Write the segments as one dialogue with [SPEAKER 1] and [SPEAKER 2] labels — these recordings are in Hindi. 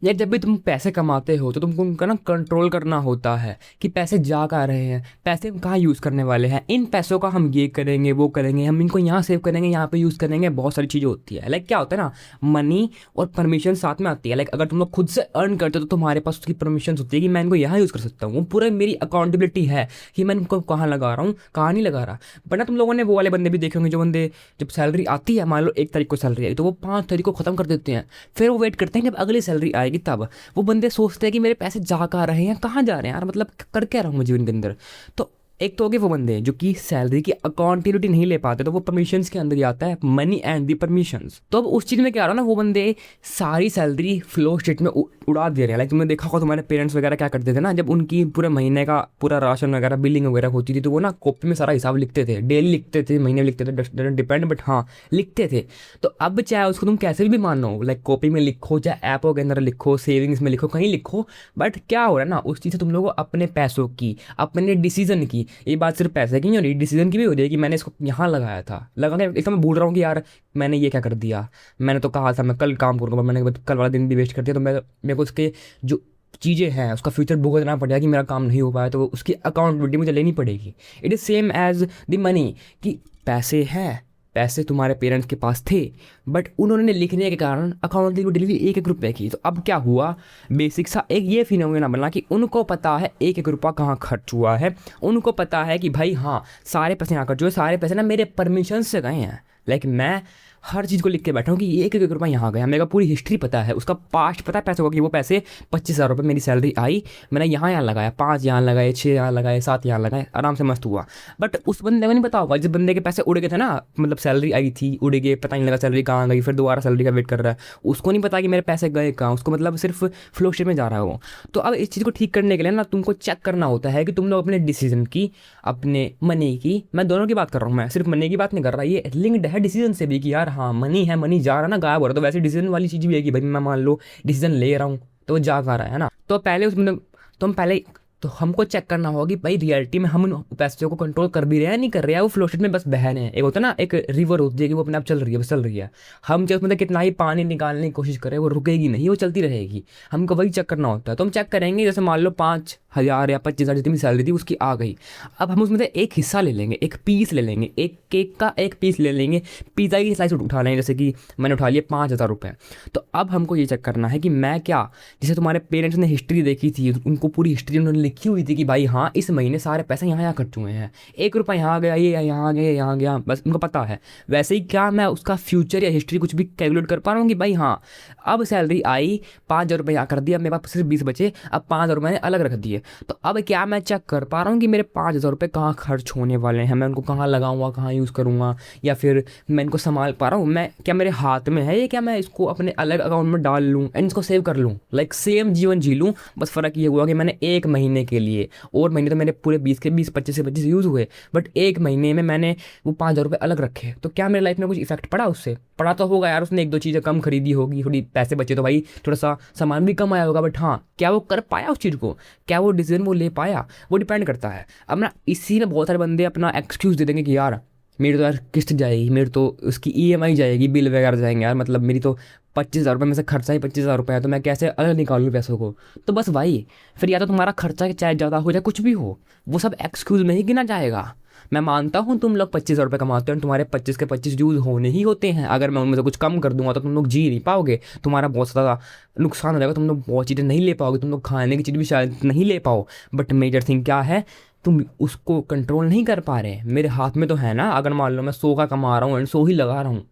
[SPEAKER 1] यार जब भी तुम पैसे कमाते हो तो तुमको उनका ना कंट्रोल करना होता है कि पैसे जा कहाँ रहे हैं, पैसे हम कहाँ यूज़ करने वाले हैं, इन पैसों का हम ये करेंगे वो करेंगे, हम इनको यहाँ सेव करेंगे यहाँ पे यूज़ करेंगे। बहुत सारी चीज़ें होती है। लाइक क्या होता है ना, मनी और परमिशन साथ में आती है। लाइक अगर तुम लोग खुद से अर्न करते हो तो तुम्हारे पास उसकी परमिशन होती है कि मैं इनको यहाँ यूज़ कर सकता हूँ। वो पूरा मेरी अकाउंटेबिलिटी है कि मैं इनको कहाँ लगा रहा हूँ कहाँ नहीं लगा रहा। वरना तुम लोगों ने वो वाले बंदे भी देखे होंगे, जो बंदे जब सैलरी आती है, मान लो 1 तारीख को सैलरी आई तो वो 5 तारीख को ख़त्म कर देते हैं। फिर वो वेट करते हैं जब अगली सैलरी आएगी तब। वो बंदे सोचते हैं कि मेरे पैसे जा कहाँ रहे हैं, कहाँ जा रहे हैं यार, मतलब कर क्या रहा हूँ मैं जीवन के अंदर। तो एक तो हो गए वो बंदे जो कि सैलरी की अकाउंटेबिलिटी नहीं ले पाते, तो वो परमिशंस के अंदर ही आता है, मनी एंड दी परमिशंस। तो अब उस चीज़ में क्या रहा ना, वो बंदे सारी सैलरी फ्लो स्टेट में उड़ा दे रहे हैं। लाइक तुमने देखा होगा तुम्हारे पेरेंट्स वगैरह क्या करते थे ना, जब उनकी पूरे महीने का पूरा राशन वगैरह बिलिंग वगैरह होती थी तो वो ना कॉपी में सारा हिसाब लिखते थे, डेली लिखते थे, महीने में लिखते थे, डजेंट डिपेंड, बट हाँ लिखते थे। तो अब चाहे उसको तुम कैसे भी मानो, लाइक कॉपी में लिखो चाहे ऐपों के अंदर लिखो, सेविंग्स में लिखो, कहीं लिखो, बट क्या हो रहा है ना, उस चीज़ से तुम लोगों को अपने पैसों की, अपने डिसीजन की, ये बात सिर्फ पैसे की नहीं हो रही, डिसीजन की भी हो रही है कि मैंने इसको यहाँ लगाया था, लगा के इसका मैं भूल रहा हूँ कि यार मैंने ये क्या कर दिया। मैंने तो कहा था मैं कल काम करूँगा, मैंने कल वाला दिन भी वेस्ट कर दिया, तो मैं मेरे को उसके जो चीज़ें हैं उसका फ्यूचर भुगतना पड़ेगा कि मेरा काम नहीं हो पाया, तो उसकी अकाउंटेबिलिटी मुझे लेनी पड़ेगी। It is same as the money, कि पैसे हैं, पैसे तुम्हारे पेरेंट्स के पास थे, बट उन्होंने लिखने के कारण अकाउंटेबिलिटी डिलीवरी 1-1 रुपये की। तो अब क्या हुआ, बेसिक सा एक ये फिनोमेना बना कि उनको पता है 1-1 रुपया कहाँ खर्च हुआ है। उनको पता है कि भाई हाँ सारे पैसे यहाँ खर्च हुए, सारे पैसे ना मेरे परमिशन से गए हैं। लाइक मैं हर चीज़ को लिख के बैठा हूँ कि ये 1-1 रुपया यहाँ गया, मेरे को पूरी हिस्ट्री पता है, उसका पास्ट पता है पैसों का, कि वो पैसे 25,000 रुपये मेरी सैलरी आई, मैंने यहाँ लगाया, 5 यहाँ लगाए, 6 यहाँ लगाए, 7 यहाँ लगाए, आराम से मस्त हुआ। बट उस बंदे को नहीं पता होगा, जिस बंदे के पैसे उड़ गए थे ना, मतलब सैलरी आई थी उड़ गए, पता नहीं लगा सैलरी कहाँ गई, फिर दोबारा सैलरी का वेट कर रहा है, उसको नहीं पता कि मेरे पैसे गए कहाँ, उसको मतलब सिर्फ फ्लो स्टेट में जा रहा है वो। तो अब इस चीज़ को ठीक करने के लिए ना तुमको चेक करना होता है कि तुम लोग अपने डिसीजन की, अपने मनी की, मैं दोनों की बात कर रहा हूँ, मैं सिर्फ मनी की बात नहीं कर रहा, ये लिंक्ड है डिसीजन से भी कि यार हाँ मनी है, मनी जा रहा है ना, गायब हो रहा है। तो वैसे डिसीजन वाली चीज़ भी है कि भाई मैं मान लो डिसीजन ले रहा हूँ तो वो जा कहाँ रहा है ना। तो पहले उसमें तो हम पहले तो हमको चेक करना होगा कि भाई रियलिटी में हम उन पैसों को कंट्रोल कर भी रहे हैं नहीं कर रहे हैं, वो फ्लो स्टेट में बस बह रहे हैं। एक होता है ना, एक रिवर होती है कि वो अपने आप चल रही है, बस चल रही है। हम चाहे उसमें कितना ही पानी निकालने की कोशिश करें वो रुकेगी नहीं, वो चलती रहेगी। हमको वही चेक करना होता है। तो हम चेक करेंगे, जैसे मान लो 5,000 या 25,000 जितनी भी सैलरी थी उसकी आ गई। अब हम उसमें से एक हिस्सा ले लेंगे, एक पीस ले लेंगे, एक केक का एक पीस ले लेंगे, पिज़्ज़ा की स्लाइस उठा लेंगे, जैसे कि मैंने उठा लिया 5,000 रुपये। तो अब हमको ये चेक करना है कि मैं क्या, जैसे तुम्हारे पेरेंट्स ने हिस्ट्री देखी थी, उनको पूरी हिस्ट्री उन्होंने लिखी हुई थी कि भाई हाँ इस महीने सारे पैसे यहाँ यहाँ खर्च हुए हैं, 1 रुपया यहाँ गया, ये यहाँ आ गया, यहाँ गया, बस उनको पता है। वैसे ही क्या मैं उसका फ्यूचर या हिस्ट्री कुछ भी कैलकुलेट कर पा रहा हूँ कि भाई हाँ अब सैलरी आई, 5,000 रुपये यहाँ कर दिया, मेरे पास सिर्फ 20 बचे, अब 5,000 मैंने अलग रख दिए। तो अब क्या मैं चेक कर पा रहा हूँ कि मेरे 5,000 रुपये कहाँ खर्च होने वाले हैं, मैं उनको कहाँ लगाऊंगा, कहाँ यूज़ करूँगा, या फिर मैं इनको संभाल पा रहा हूँ, मैं क्या मेरे हाथ में है ये, क्या मैं इसको अपने अलग अकाउंट में डाल लूँ एंड इसको सेव कर लूँ, लाइक सेम जीवन जी लूँ। बस फ़र्क ये हुआ कि मैंने 1 महीने के लिए, और महीने तो मेरे पूरे 20 के 20, 25 से 25 यूज़ हुए, बट 1 महीने में मैंने वो 5,000 रुपये अलग रखे। तो क्या मेरी लाइफ में कुछ इफेक्ट पड़ा उससे? पड़ा तो होगा यार, उसने 1-2 चीज़ें कम खरीदी होगी, थोड़ी पैसे बचे तो भाई थोड़ा सा सामान भी कम आया होगा, बट हाँ क्या वो कर पाया उस चीज़ को, क्या वो डिसीजन वो ले पाया, वो डिपेंड करता है। अब ना इसी में बहुत सारे बंदे अपना एक्सक्यूज़ दे देंगे कि यार मेरी तो यार किस्त जाएगी, मेरी तो उसकी ईएमआई जाएगी, बिल वगैरह जाएंगे यार, मतलब मेरी तो 25,000 रुपये में से खर्चा ही 25,000 रुपये है, तो मैं कैसे अलग निकालूँ पैसों को। तो बस भाई फिर या तो तुम्हारा खर्चा चाहे ज़्यादा हो चाहे कुछ भी हो, वो सब एक्सक्यूज़ में ही गिना जाएगा। मैं मानता हूँ तुम लोग 25,000 रुपये कमाते हो, तुम्हारे 25 के 25 यूज़ होने ही होते हैं। अगर मैं उनमें से कुछ कम कर दूंगा तो तुम लोग जी नहीं पाओगे, तुम्हारा बहुत ज़्यादा नुकसान हो जाएगा, तुम लोग बहुत चीज़ें नहीं ले पाओगे, तुम लोग खाने की चीज़ भी शायद नहीं ले पाओ। बट मेजर थिंग क्या है, तुम उसको कंट्रोल नहीं कर पा रहे। मेरे हाथ में तो है ना, अगर मान लो मैं 100 का कमा रहा हूँ एंड 100 ही लगा रहा हूँ,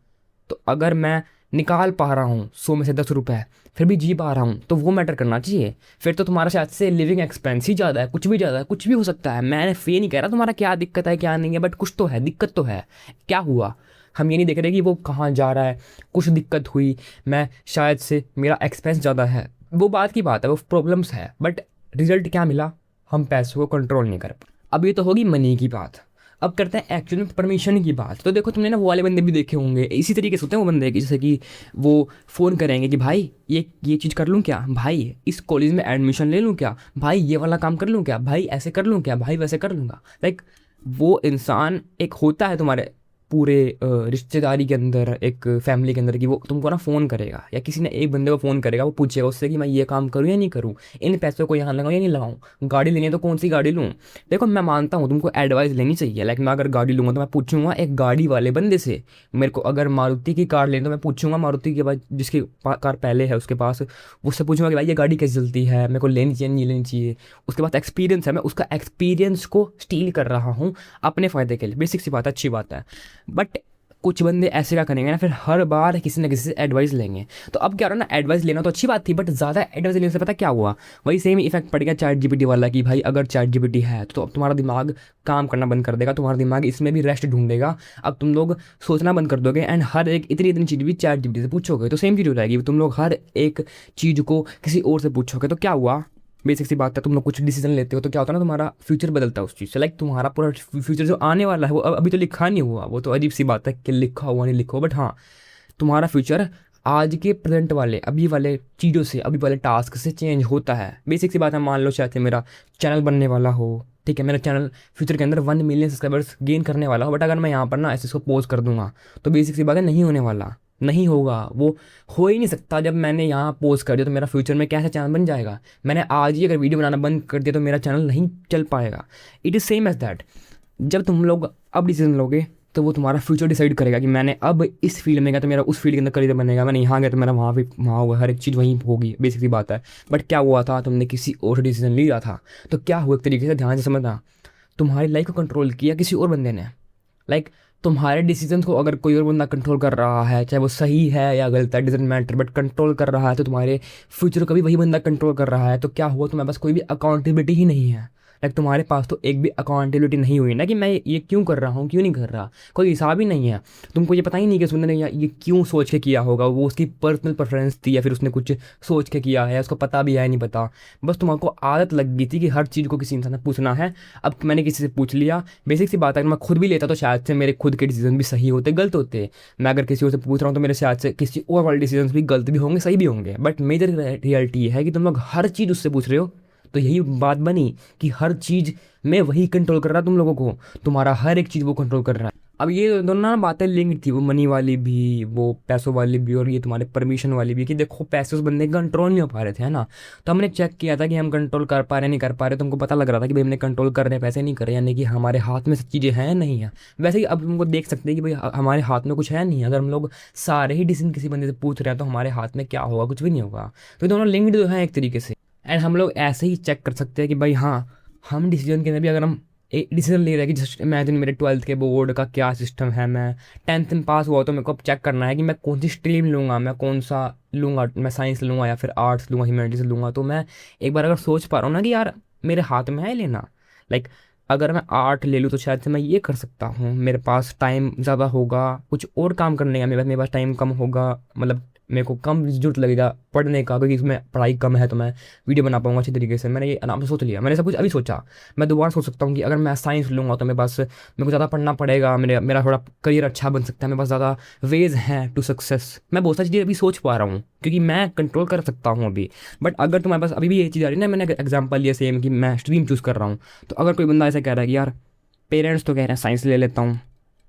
[SPEAKER 1] तो अगर मैं निकाल पा रहा हूँ 100 में से 10 रुपये, फिर भी जी पा रहा हूँ, तो वो मैटर करना चाहिए। फिर तो तुम्हारा शायद से लिविंग एक्सपेंस ही ज़्यादा है, कुछ भी ज़्यादा है, कुछ भी हो सकता है। मैंने ये नहीं कह रहा तुम्हारा क्या दिक्कत है क्या नहीं है, बट कुछ तो है, दिक्कत तो है। क्या हुआ, हम ये नहीं देख रहे कि वो कहाँ जा रहा है, कुछ दिक्कत हुई, मैं शायद से मेरा एक्सपेंस ज़्यादा है, वो बात की बात है, वो प्रॉब्लम्स है, बट रिजल्ट क्या मिला, हम पैसों को कंट्रोल नहीं कर पाए। अब ये तो होगी मनी की बात। अब करते हैं एक्चुअल में परमिशन की बात। तो देखो तुमने ना वो वाले बंदे भी देखे होंगे, इसी तरीके से होते हैं वो बंदे कि जैसे कि वो फ़ोन करेंगे कि भाई ये चीज़ कर लूँ क्या, भाई इस कॉलेज में एडमिशन ले लूँ क्या, भाई ये वाला काम कर लूँ क्या, भाई ऐसे कर लूँ क्या, भाई वैसे कर लूँगा। लाइक वो इंसान एक होता है तुम्हारे पूरे रिश्तेदारी के अंदर, एक फैमिली के अंदर, कि वो तुमको ना फ़ोन करेगा या किसी ने एक बंदे को फ़ोन करेगा, वो पूछेगा उससे कि मैं ये काम करूँ या नहीं करूँ, इन पैसों को यहाँ लगाऊँ या नहीं लगाऊँ, गाड़ी लेनी है तो कौन सी गाड़ी लूँ। देखो मैं मानता हूँ तुमको एडवाइस लेनी चाहिए। लाइक मैं अगर गाड़ी लूँगा तो मैं पूछूंगा एक गाड़ी वाले बंदे से। मेरे को अगर मारुति की कार लेनी तो मैं पूछूंगा मारुति के बाद जिसकी कार पहले है उसके पास, उससे पूछूंगा कि भाई ये गाड़ी कैसे चलती है, मेरे को लेनी चाहिए नहीं लेनी चाहिए। उसके बाद एक्सपीरियंस है, मैं उसका एक्सपीरियंस को स्टील कर रहा हूँ अपने फ़ायदे के लिए। बेसिक सी बात है, अच्छी बात है। बट कुछ बंदे ऐसे क्या करेंगे ना, फिर हर बार किसी न किसी से एडवाइस लेंगे। तो अब क्या हो रहा है ना, एडवाइस लेना तो अच्छी बात थी, बट ज़्यादा एडवाइस लेने से पता क्या हुआ, वही सेम इफेक्ट पड़ गया चैट जीपीटी वाला कि भाई अगर चैट जीपीटी है तो अब तुम्हारा दिमाग काम करना बंद कर देगा, तुम्हारा दिमाग इसमें भी रेस्ट ढूंढेगा। अब तुम लोग सोचना बंद कर दोगे एंड हर एक इतनी इतनी चीज़ भी चैट जीपीटी से पूछोगे, तो सेम चीज़ हो जाएगी, तुम लोग हर एक चीज़ को किसी और से पूछोगे। तो क्या हुआ, बेसिक सी बात है, तुम लोग कुछ डिसीजन लेते हो तो क्या होता है ना, तुम्हारा फ्यूचर बदलता है उस चीज़ से। लाइक तुम्हारा पूरा फ्यूचर जो आने वाला है वो अभी तो लिखा नहीं हुआ, वो तो अजीब सी बात है कि लिखा हुआ नहीं लिखा हुआ, बट हाँ तुम्हारा फ्यूचर आज के प्रेजेंट वाले अभी वाले चीज़ों से, अभी वाले टास्क से चेंज होता है। बेसिक सी बात है, मान लो शायद से मेरा चैनल बनने वाला हो, ठीक है, मेरा चैनल फ्यूचर के अंदर 1 मिलियन सब्सक्राइबर्स गेन करने वाला हो, बट अगर मैं यहाँ पर ना ऐसे इसको पोस्ट कर दूंगा तो बेसिक सी बात है नहीं होने वाला, नहीं होगा, वो हो ही नहीं सकता। जब मैंने यहाँ पोस्ट कर दिया तो मेरा फ्यूचर में कैसे चैनल बन जाएगा। मैंने आज ही अगर वीडियो बनाना बंद कर दिया तो मेरा चैनल नहीं चल पाएगा। It is same as that. जब तुम लोग अब डिसीजन लोगे तो वो तुम्हारा फ्यूचर डिसाइड करेगा कि मैंने अब इस फील्ड में गया तो मेरा उस फील्ड के अंदर करियर बनेगा, मैंने यहाँ गया तो मेरा वहाँ भी वहाँ हुआ, हर एक चीज़ वहीं होगी। बेसिक सी बात है। बट क्या हुआ था, तुमने किसी और डिसीजन लिया था तो क्या हुआ, एक तरीके से ध्यान से समझना, तुम्हारी लाइफ को कंट्रोल किया किसी और बंदे ने। लाइक तुम्हारे डिसीजन को अगर कोई और बंदा कंट्रोल कर रहा है, चाहे वो सही है या गलत है डजंट मैटर, बट कंट्रोल कर रहा है, तो तुम्हारे फ्यूचर को भी वही बंदा कंट्रोल कर रहा है। तो क्या हुआ, तुम्हारे पास कोई भी अकाउंटेबिलिटी ही नहीं है। लाइक तुम्हारे पास तो एक भी अकाउंटेबिलिटी नहीं हुई ना कि मैं ये क्यों कर रहा हूँ क्यों नहीं कर रहा, कोई हिसाब ही नहीं है। तुमको ये पता ही नहीं कि उस बंदे ने ये क्यों सोच के किया होगा, वो उसकी पर्सनल प्रेफरेंस थी या फिर उसने कुछ सोच के किया है, उसको पता भी है नहीं पता। बस तुमको आदत लग गई थी कि हर चीज़ को किसी इंसान से पूछना है। अब मैंने किसी से पूछ लिया, बेसिक सी बात है, अगर मैं खुद भी लेता तो शायद से मेरे खुद के डिसीजन भी सही होते गलत होते। मैं अगर किसी और से पूछ रहा हूँ तो मेरे शायद से किसी और वाले डिसीजन भी गलत भी होंगे सही भी होंगे। बट मेजर रियलिटी ये है कि तुम लोग हर चीज़ उससे पूछ रहे हो, तो यही बात बनी कि हर चीज़ में वही कंट्रोल कर रहा है तुम लोगों को, तुम्हारा हर एक चीज़ वो कंट्रोल कर रहा है। अब ये दोनों ना बातें लिंक थी, वो मनी वाली भी, वो पैसों वाली भी, और ये तुम्हारे परमिशन वाली भी, कि देखो पैसे उस बंदे कंट्रोल नहीं हो पा रहे थे, है ना। तो हमने चेक किया था कि हम कंट्रोल कर पा रहे नहीं कर पा रहे, तो हमको पता लग रहा था कि भाई हमने कंट्रोल कर रहे हैं, पैसे नहीं कर रहे, यानी कि हमारे हाथ में सब चीज़ें हैं नहीं है। वैसे ही अब तुमको देख सकते हैं कि भाई हमारे हाथ में कुछ है नहीं। अगर हम लोग सारे ही डिसीजन किसी बंदे से पूछ रहे हैं तो हमारे हाथ में क्या होगा, कुछ भी नहीं होगा। तो ये दोनों लिंक्ड जो है एक तरीके से। एंड हम लोग ऐसे ही चेक कर सकते हैं कि भाई हाँ, हम डिसीजन के अंदर भी अगर हम एक डिसीजन ले रहे हैं कि जस्ट इमेजिन मेरे 12th के बोर्ड का क्या सिस्टम है, मैं 10th में पास हुआ तो मेरे को अब चेक करना है कि मैं कौन सी स्ट्रीम लूँगा, मैं कौन सा लूँगा, मैं साइंस लूँगा या फिर आर्ट्स लूँगा, ह्यूमैनिटीज़ लूँगा। तो मैं एक बार अगर सोच पा रहा हूँ ना कि यार मेरे हाथ में है लेना, लाइक अगर मैं आर्ट ले लूँ तो शायद से मैं ये कर सकता हूँ, मेरे पास टाइम ज़्यादा होगा कुछ और काम करने का, मेरे पास टाइम कम होगा, मतलब मेरे को कम जरूरत लगेगा पढ़ने का, क्योंकि इसमें पढ़ाई कम है तो मैं वीडियो बना पाऊंगा अच्छी तरीके से। मैंने ये आराम से सोच लिया, मैंने सब कुछ अभी सोचा। मैं दोबारा सोच सकता हूँ कि अगर मैं साइंस लूँगा तो मेरे को ज़्यादा पढ़ना पड़ेगा, मेरा थोड़ा करियर अच्छा बन सकता है, मेरे पास ज़्यादा वेज हैं टू सक्सेस। मैं बहुत सारी चीज़ें अभी सोच पा रहा हूँ क्योंकि मैं कंट्रोल कर सकता हूँ अभी। बट अगर तुम्हारे पास अभी भी ये चीज़ आ रही है ना, मैंने एग्जाम्पल लिया सेम कि मैं स्ट्रीम चूज़ कर रहा हूँ, तो अगर कोई बंदा ऐसा कह रहा है कि यार पेरेंट्स तो कह रहे हैं साइंस ले लेता हूँ,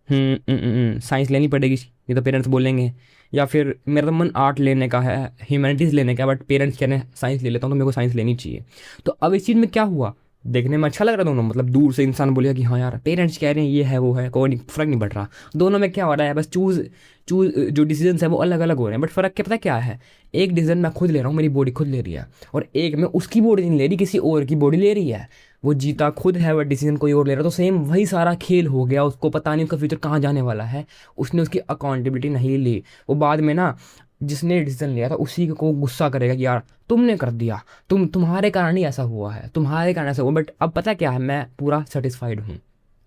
[SPEAKER 1] साइंस लेनी पड़ेगी ये तो पेरेंट्स बोलेंगे, या फिर मेरा तो मन आर्ट लेने का है, ह्यूमैनिटीज़ लेने का, बट पेरेंट्स कह रहे हैं साइंस ले लेता हूँ तो मेरे को साइंस लेनी चाहिए। तो अब इस चीज़ में क्या हुआ, देखने में अच्छा लग रहा है दोनों, मतलब दूर से इंसान बोलेगा कि हाँ यार पेरेंट्स कह रहे हैं ये है वो है, कोई फ़र्क नहीं पड़ रहा। दोनों में क्या हो रहा है, बस चूज़ जो डिसीजन है वो अलग अलग हो रहे हैं, बट फ़र्क क्या पता क्या है, एक डिसीजन मैं खुद ले रहा हूँ, मेरी बॉडी खुद ले रही है, और एक में उसकी बॉडी नहीं ले रही, किसी और की बॉडी ले रही है। वो जीता खुद है, वह डिसीजन कोई और ले रहा है। तो सेम वही सारा खेल हो गया, उसको पता नहीं उसका फ्यूचर कहाँ जाने वाला है, उसने उसकी अकाउंटेबिलिटी नहीं ली। वो बाद में ना जिसने डिसीजन लिया था उसी को गुस्सा करेगा कि यार तुमने कर दिया, तुम्हारे कारण ही ऐसा हुआ है, तुम्हारे कारण ऐसा हुआ। बट अब पता क्या है, मैं पूरा सेटिस्फाइड हूँ,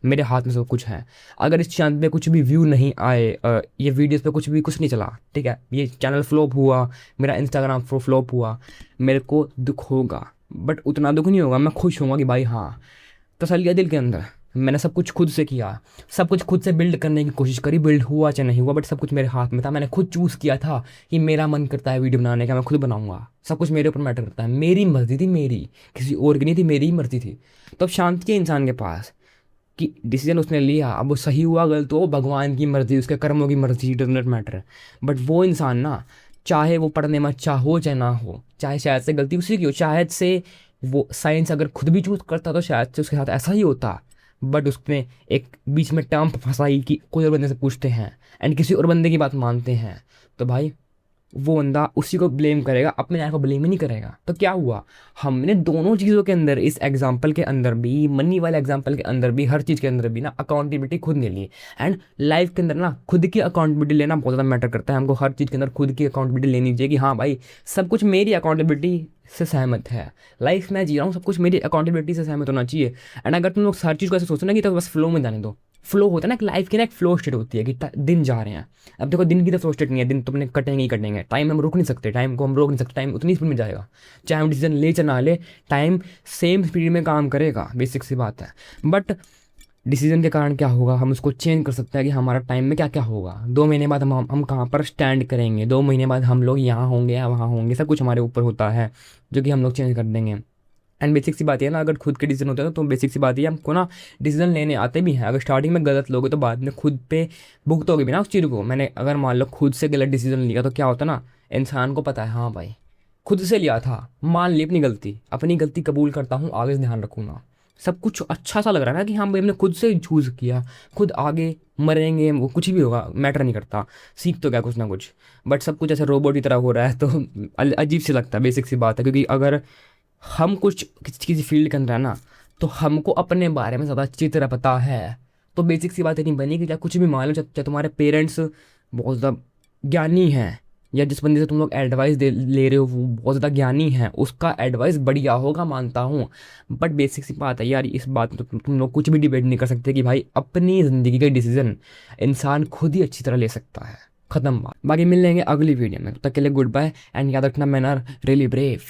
[SPEAKER 1] मेरे हाथ में सब कुछ है। अगर इस चैनल पे कुछ भी व्यू नहीं आए, ये वीडियोस पे कुछ नहीं चला, ठीक है, ये चैनल फ्लॉप हुआ, मेरा इंस्टाग्राम फ्लॉप हुआ, मेरे को दुख होगा, बट उतना दुख नहीं होगा, मैं खुश होऊंगा कि भाई हाँ तसल्ली है दिल के अंदर, मैंने सब कुछ खुद से किया, सब कुछ खुद से बिल्ड करने की कोशिश करी, बिल्ड हुआ चाहे नहीं हुआ, बट सब कुछ मेरे हाथ में था। मैंने खुद चूज़ किया था कि मेरा मन करता है वीडियो बनाने का, मैं खुद बनाऊंगा, सब कुछ मेरे ऊपर मैटर करता है, मेरी मर्जी थी, मेरी किसी और की नहीं थी, मेरी ही मर्जी थी। तो अब शांति है इंसान के पास, कि डिसीजन उसने लिया, अब वो सही हुआ गलत हुआ वो भगवान की मर्ज़ी, उसके कर्मों की मर्ज़ी, डज नॉट मैटर। बट वो इंसान ना, चाहे वो पढ़ने में अच्छा हो चाहे ना हो, चाहे शायद से गलती उसी की हो, शायद से वो साइंस अगर खुद भी चूज़ करता तो शायद से उसके साथ ऐसा ही होता। बट उसने एक बीच में टर्म फंसाई कि कोई और बंदे से पूछते हैं एंड किसी और बंदे की बात मानते हैं, तो भाई वो बंदा उसी को ब्लेम करेगा, अपने आप को ब्लेम ही नहीं करेगा। तो क्या हुआ, हमने दोनों चीज़ों के अंदर, इस एग्जाम्पल के अंदर भी, मनी वाले एग्जाम्पल के अंदर भी, हर चीज़ के अंदर भी ना अकाउंटेबिलिटी खुद ले ली। एंड लाइफ के अंदर ना खुद की अकाउंटेबिलिटी लेना बहुत ज़्यादा मैटर करता है। हमको हर चीज़ के अंदर खुद की अकाउंटेबिलिटी लेनी चाहिए कि हाँ भाई सब कुछ मेरी अकाउंटेबिलिटी से सहमत है, लाइफ में जी रहा हूँ सब कुछ मेरी अकाउंटेबिलिटी से सहमत होना चाहिए। एंड अगर तुम लोग हर चीज़ को ऐसे सोचो ना कि तो बस फ्लो में जाने दो, फ्लो होता है ना, एक लाइफ की ना एक फ्लो स्टेट होती है कि दिन जा रहे हैं। अब देखो दिन की तो फ्लो स्टेट नहीं है, दिन तो अपने कटेंगे ही कटेंगे, टाइम हम रोक नहीं सकते, टाइम को हम रोक नहीं सकते, टाइम उतनी स्पीड में जाएगा, चाहे हम डिसीजन ले चाहे ना ले, टाइम सेम स्पीड में काम करेगा, बेसिक सी बात है। बट डिसीजन के कारण क्या होगा, हम उसको चेंज कर सकते हैं कि हमारा टाइम में क्या क्या होगा, 2 महीने बाद हम कहाँ पर स्टैंड करेंगे, 2 महीने बाद हम लोग यहाँ होंगे या वहाँ होंगे, सब कुछ हमारे ऊपर होता है जो कि हम लोग चेंज कर देंगे। एंड बेसिक सी बात है ना, अगर खुद के डिसीजन होते हैं तो बेसिक सी बात है हमको ना डिसीजन लेने आते भी हैं। अगर स्टार्टिंग में गलत लोगे तो बाद में खुद पे भुगतोगे भी ना उस चीज़ को। मैंने अगर मान लो खुद से गलत डिसीजन लिया तो क्या होता ना, इंसान को पता है हाँ भाई खुद से लिया था, मान ली अपनी गलती कबूल करता हूँ, आगे से ध्यान रखूँगा, सब कुछ अच्छा सा लग रहा है ना कि हाँ भाई हमने खुद से चूज़ किया, खुद आगे मरेंगे वो कुछ भी होगा मैटर नहीं करता, सीख तो क्या कुछ ना कुछ। बट सब कुछ ऐसे रोबोट की तरह हो रहा है तो अजीब सी लगता है, बेसिक सी बात है। क्योंकि अगर हम कुछ किसी फील्ड के अंदर है ना, तो हमको अपने बारे में ज़्यादा अच्छी तरह पता है, तो बेसिक सी बात नहीं बनी कि चाहे कुछ भी मान लो, चाहे तुम्हारे पेरेंट्स बहुत ज़्यादा ज्ञानी हैं या जिस बंदे से तुम लोग एडवाइस दे ले रहे हो वो बहुत ज़्यादा ज्ञानी है, उसका एडवाइस बढ़िया होगा मानता हूँ। बट बेसिक सी बात है यार, इस बात में तो तुम लोग कुछ भी डिबेट नहीं कर सकते कि भाई अपनी ज़िंदगी का डिसीजन इंसान खुद ही अच्छी तरह ले सकता है। ख़त्म बात। बाकी मिल लेंगे अगली वीडियो में, तब तक के लिए गुड बाय एंड याद रखना मैन आर रियली ब्रेव।